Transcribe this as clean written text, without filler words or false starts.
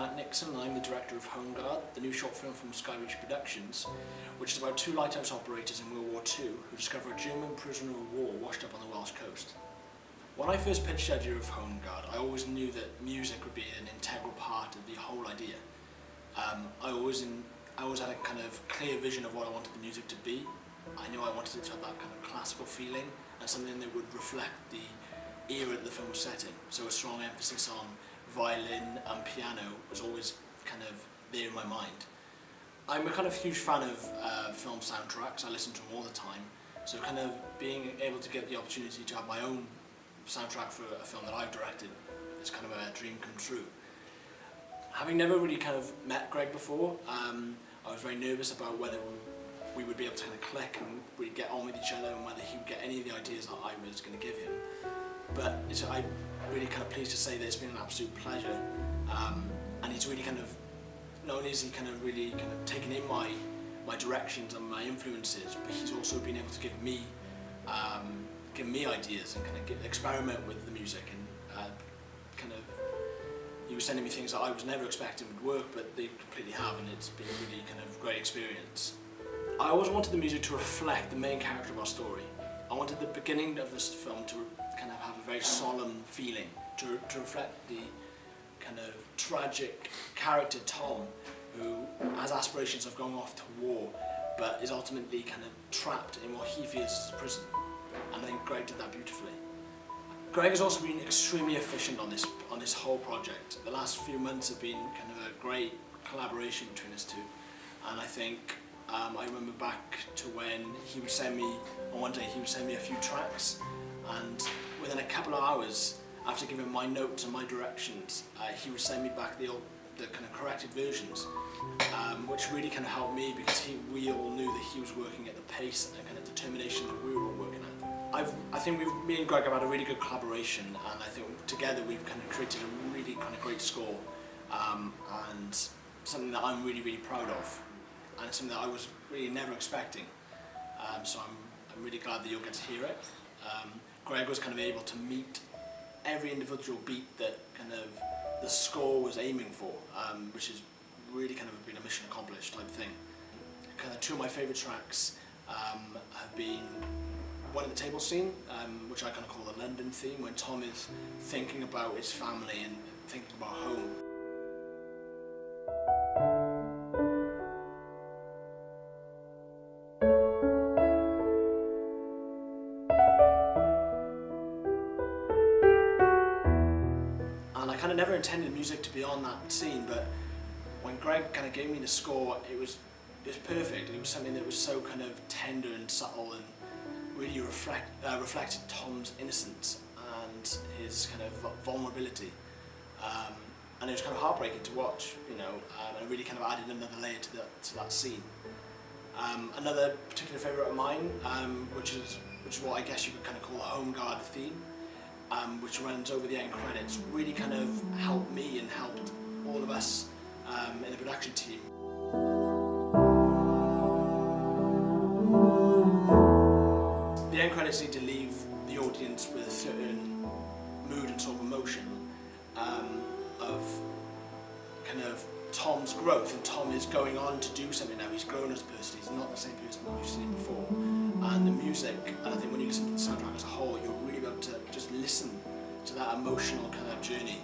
Matt Nixon and I'm the director of Home Guard, the new short film from Skyreach Productions, which is about two lighthouse operators in World War II who discover a German prisoner of war washed up on the Welsh coast. When I first pitched the idea of Home Guard, I always knew that music would be an integral part of the whole idea. I always had a kind of clear vision of what I wanted the music to be. I knew I wanted it to have that kind of classical feeling and something that would reflect the era that the film was set in. So a strong emphasis on violin and piano was always kind of there in my mind. I'm a kind of huge fan of film soundtracks. I listen to them all the time. So kind of being able to get the opportunity to have my own soundtrack for a film that I've directed is kind of a dream come true. Having never really kind of met Greg before, I was very nervous about whether we would be able to kind of click and really get on with each other and whether he would get any of the ideas that I was going to give him. But I'm really kind of pleased to say that it's been an absolute pleasure, and he's really kind of, not only is he kind of really kind of taken in my directions and my influences, but he's also been able to give me ideas and kind of experiment with the music, and kind of he was sending me things that I was never expecting would work, but they completely have, and it's been a really kind of great experience. I always wanted the music to reflect the main character of our story. I wanted the beginning of this film to kind of have a very solemn feeling, to reflect the kind of tragic character Tom, who has aspirations of going off to war, but is ultimately kind of trapped in what he fears is a prison. And I think Greg did that beautifully. Greg has also been extremely efficient on this whole project. The last few months have been kind of a great collaboration between us two, and I think I remember back to when he would send me, on one day he would send me a few tracks, and within a couple of hours after giving my notes and my directions, he would send me back the kind of corrected versions, which really kind of helped me because we all knew that he was working at the pace and kind of determination that we were all working at. I think me and Greg have had a really good collaboration, and I think together we've kind of created a really kind of great score, and something that I'm really, really proud of, and something that I was really never expecting. So I'm really glad that you'll get to hear it. Greg was kind of able to meet every individual beat that kind of the score was aiming for, which is really kind of been a mission accomplished type thing. Kind of two of my favourite tracks have been one at the table scene, which I kind of call the London theme, when Tom is thinking about his family and thinking about home. And I kind of never intended music to be on that scene, but when Greg kind of gave me the score, it was perfect. It was something that was so kind of tender and subtle and really reflected Tom's innocence and his kind of vulnerability, and it was kind of heartbreaking to watch, you know, and it really kind of added another layer to that scene. Another particular favourite of mine, which is what I guess you could kind of call the Home Guard theme, which runs over the end credits, really kind of helped me and helped all of us in the production team. The end credits need to leave the audience with a certain mood and sort of emotion of kind of Tom's growth, and Tom is going on to do something now. He's grown as a person, he's not the same person you've seen before. And the music, and I think when you listen to the soundtrack as a whole, you'll really be able to just listen to that emotional kind of journey